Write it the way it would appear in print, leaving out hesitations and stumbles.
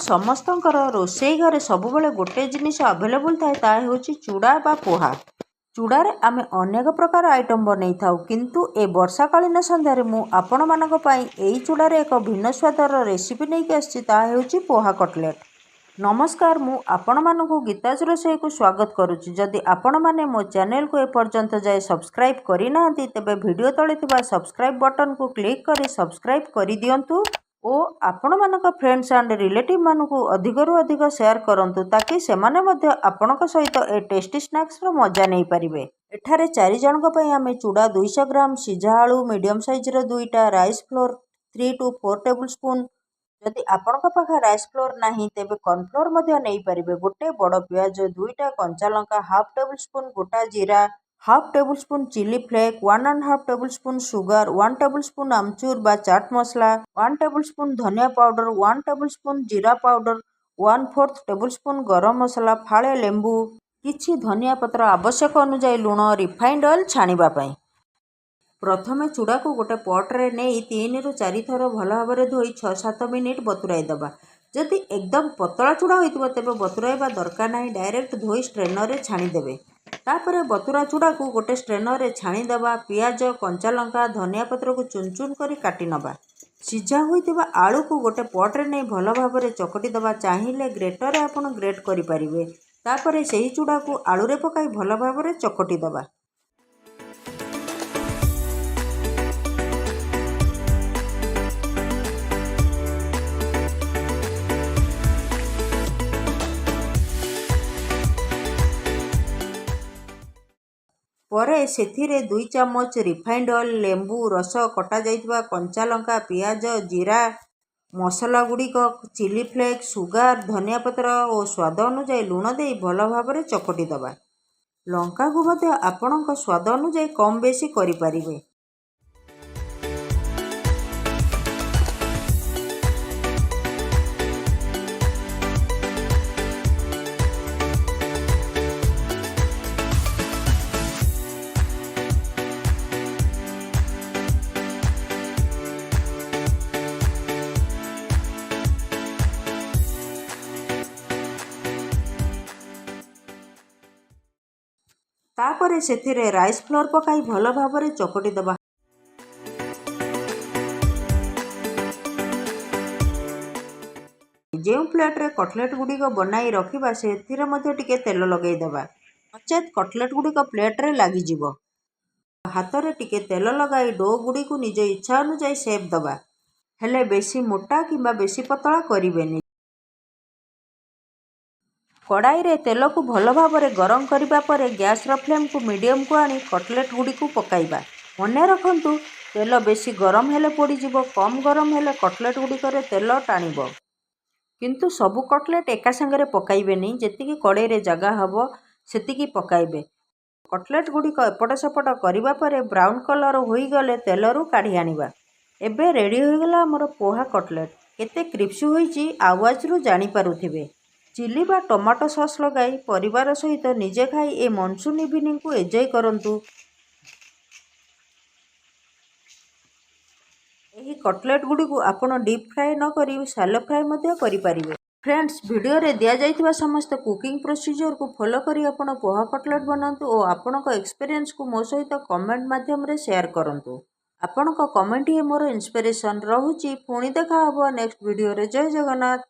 ସମସ୍ତଙ୍କର ରୋଷେଇ ଘରେ ସବୁବେଳେ ଗୋଟେ ଜିନିଷ ଆଭେଲେବୁଲ୍ ଥାଏ, ତାହା ହେଉଛି ଚୁଡ଼ା ବା ପୋହା। ଚୁଡ଼ାରେ ଆମେ ଅନେକ ପ୍ରକାର ଆଇଟମ୍ ବନେଇଥାଉ, କିନ୍ତୁ ଏ ବର୍ଷାକାଳୀନ ସନ୍ଧ୍ୟାରେ ମୁଁ ଆପଣମାନଙ୍କ ପାଇଁ ଏଇ ଚୁଡ଼ାରେ ଏକ ଭିନ୍ନ ସ୍ୱାଦର ରେସିପି ନେଇକି ଆସିଛି। ତାହା ହେଉଛି ପୋହା କଟଲେଟ୍। ନମସ୍କାର, ମୁଁ ଆପଣମାନଙ୍କୁ ଗୀତାସରୋଷେଇକୁ ସ୍ୱାଗତ କରୁଛି। ଯଦି ଆପଣମାନେ ମୋ ଚ୍ୟାନେଲକୁ ଏପର୍ଯ୍ୟନ୍ତ ଯାଏ ସବସ୍କ୍ରାଇବ୍ କରିନାହାନ୍ତି, ତେବେ ଭିଡ଼ିଓ ତଳେ ଥିବା ସବସ୍କ୍ରାଇବ୍ ବଟନକୁ କ୍ଲିକ୍ କରି ସବସ୍କ୍ରାଇବ୍ କରିଦିଅନ୍ତୁ ଓ ଆପଣମାନଙ୍କ ଫ୍ରେଣ୍ଡସ୍ ଆଣ୍ଡ ରିଲେଟିଭ୍ମାନଙ୍କୁ ଅଧିକରୁ ଅଧିକ ସେୟାର କରନ୍ତୁ, ତାକି ସେମାନେ ମଧ୍ୟ ଆପଣଙ୍କ ସହିତ ଏ ଟେଷ୍ଟି ସ୍ନାକ୍ସର ମଜା ନେଇପାରିବେ। ଏଠାରେ 4 ଜଣଙ୍କ ପାଇଁ ଆମେ ଚୁଡ଼ା 200 ଗ୍ରାମ, ସିଝା ଆଳୁ ମିଡ଼ିୟମ୍ ସାଇଜ୍ର 2ଟା, rice flour 3 to 4 tablespoon. ଯଦି ଆପଣଙ୍କ ପାଖରେ ରାଇସ୍ ଫ୍ଲୋର୍ ନାହିଁ, ତେବେ କର୍ଣ୍ଣଫ୍ଲୋର୍ ମଧ୍ୟ ନେଇପାରିବେ। ଗୋଟେ ବଡ଼ ପିଆଜ, 2ଟା କଞ୍ଚା ଲଙ୍କା, ହାଫ୍ ଟେବୁଲ୍ ସ୍ପୁନ୍ ଗୋଟା ଜିରା, half tablespoon chilli flake, 1.5 tablespoon sugar, 1 tablespoon ଆମଚୁର ବା ଚାଟ୍ ମସଲା, 1 ଟେବୁଲ୍ ସ୍ପୁନ୍ ଧନିଆ ପାଉଡର, 1 ଟେବୁଲ୍ ସ୍ପୁନ୍ ଜିରା ପାଉଡର, 1/4 ଟେବୁଲ୍ ସ୍ପୁନ୍ ଗରମ ମସଲା, ଫାଳେ ଲେମ୍ବୁ, କିଛି ଧନିଆ ପତ୍ର, ଆବଶ୍ୟକ ଅନୁଯାୟୀ ଲୁଣ, ରିଫାଇଣ୍ଡ ଅଏଲ୍ ଛାଣିବା ପାଇଁ। ପ୍ରଥମେ ଚୁଡ଼ାକୁ ଗୋଟେ ପଟ୍ରେ ନେଇ 3 ରୁ 4 ଥର ଭଲ ଭାବରେ ଧୋଇ 6-7 ମିନିଟ୍ ବତୁରାଇ ଦେବା। ଯଦି ଏକଦମ ପତଳା ଚୁଡ଼ା ହୋଇଥିବ, ତେବେ ବତୁରାଇବା ଦରକାର ନାହିଁ, ଡାଇରେକ୍ଟ ଧୋଇ ଷ୍ଟ୍ରେନରରେ ଛାଣିଦେବେ। ତାପରେ ବତୁରା ଚୁଡ଼ାକୁ ଗୋଟେ ଷ୍ଟ୍ରେନରରେ ଛାଣିଦେବା। ପିଆଜ, କଞ୍ଚା ଲଙ୍କା, ଧନିଆ ପତ୍ରକୁ ଚୁନ୍ ଚୁନ୍ କରି କାଟି ନେବା। ସିଝା ହୋଇଥିବା ଆଳୁକୁ ଗୋଟେ ପଟ୍ରେ ନେଇ ଭଲ ଭାବରେ ଚକଟି ଦେବା। ଚାହିଁଲେ ଗ୍ରେଟରରେ ଆପଣ ଗ୍ରେଟ୍ କରିପାରିବେ। ତାପରେ ସେହି ଚୁଡ଼ାକୁ ଆଳୁରେ ପକାଇ ଭଲ ଭାବରେ ଚକଟି ଦେବା। ପରେ ସେଥିରେ 2 ଚାମଚ ରିଫାଇଣ୍ଡ ଅଏଲ୍, ଲେମ୍ବୁ ରସ, କଟା ଯାଇଥିବା କଞ୍ଚା ଲଙ୍କା, ପିଆଜ, ଜିରା ମସଲା ଗୁଡ଼ିକ, ଚିଲି ଫ୍ଲେକ୍ସ, ସୁଗାର, ଧନିଆ ପତ୍ର ଓ ସ୍ୱାଦ ଅନୁଯାୟୀ ଲୁଣ ଦେଇ ଭଲ ଭାବରେ ଚକଟି ଦେବା। ଲଙ୍କାକୁ ମଧ୍ୟ ଆପଣଙ୍କ ସ୍ୱାଦ ଅନୁଯାୟୀ କମ୍ ବେଶୀ କରିପାରିବେ। ତାପରେ ସେଥିରେ ରାଇସ୍ ଫ୍ଲୋର୍ ପକାଇ ଭଲ ଭାବରେ ଚକଟି ଦେବା। ଯେଉଁ ପ୍ଲେଟ୍ରେ କଟଲେଟ୍ ଗୁଡ଼ିକ ବନାଇ ରଖିବା, ସେଥିରେ ମଧ୍ୟ ଟିକେ ତେଲ ଲଗାଇ ଦେବା, ନଚେତ୍ କଟଲେଟ୍ ଗୁଡ଼ିକ ପ୍ଲେଟ୍ରେ ଲାଗିଯିବ। ହାତରେ ଟିକେ ତେଲ ଲଗାଇ ଡୋ ଗୁଡ଼ିକୁ ନିଜ ଇଚ୍ଛା ଅନୁଯାୟୀ ସେପ୍ ଦେବା, ହେଲେ ବେଶୀ ମୋଟା କିମ୍ବା ବେଶୀ ପତଳା କରିବେନି। କଡ଼ାଇରେ ତେଲକୁ ଭଲ ଭାବରେ ଗରମ କରିବା ପରେ ଗ୍ୟାସ୍ର ଫ୍ଲେମ୍କୁ ମିଡ଼ିୟମ୍କୁ ଆଣି କଟଲେଟ୍ ଗୁଡ଼ିକୁ ପକାଇବା। ମନେ ରଖନ୍ତୁ, ତେଲ ବେଶୀ ଗରମ ହେଲେ ପୋଡ଼ିଯିବ, କମ୍ ଗରମ ହେଲେ କଟଲେଟ୍ ଗୁଡ଼ିକରେ ତେଲ ଟାଣିବ। କିନ୍ତୁ ସବୁ କଟଲେଟ୍ ଏକା ସାଙ୍ଗରେ ପକାଇବେନି, ଯେତିକି କଡ଼େଇରେ ଜାଗା ହେବ ସେତିକି ପକାଇବେ। କଟଲେଟ୍ ଗୁଡ଼ିକ ଏପଟ ସେପଟ କରିବା ପରେ ବ୍ରାଉନ୍ କଲର୍ ହୋଇଗଲେ ତେଲରୁ କାଢ଼ି ଆଣିବା। ଏବେ ରେଡ଼ି ହୋଇଗଲା ଆମର ପୋହା କଟଲେଟ୍। କେତେ କ୍ରିସ୍ପି ହୋଇଛି ଆୱାଜରୁ ଜାଣିପାରୁଥିବେ। ଚିଲି ବା ଟମାଟୋ ସସ୍ ଲଗାଇ ପରିବାର ସହିତ ନିଜେ ଖାଇ ଏ ମନସୁନ୍ ଇଭିନିଂକୁ ଏନ୍ଜୟ କରନ୍ତୁ। ଏହି କଟଲେଟ୍ ଗୁଡ଼ିକୁ ଆପଣ ଡିପ୍ ଫ୍ରାଏ ନ କରି ସାଲୋ ଫ୍ରାଏ ମଧ୍ୟ କରିପାରିବେ। ଫ୍ରେଣ୍ଡସ୍, ଭିଡ଼ିଓରେ ଦିଆଯାଇଥିବା ସମସ୍ତ କୁକିଂ ପ୍ରୋସିଜରକୁ ଫଲୋ କରି ଆପଣ ପୋହା କଟଲେଟ୍ ବନାନ୍ତୁ ଓ ଆପଣଙ୍କ ଏକ୍ସପିରିଏନ୍ସକୁ ମୋ ସହିତ କମେଣ୍ଟ ମାଧ୍ୟମରେ ସେୟାର କରନ୍ତୁ। ଆପଣଙ୍କ କମେଣ୍ଟ ହିଁ ମୋର ଇନ୍ସପିରେସନ୍। ରହୁଛି, ପୁଣି ଦେଖା ହେବ ନେକ୍ସଟ ଭିଡ଼ିଓରେ। ଜୟ ଜଗନ୍ନାଥ।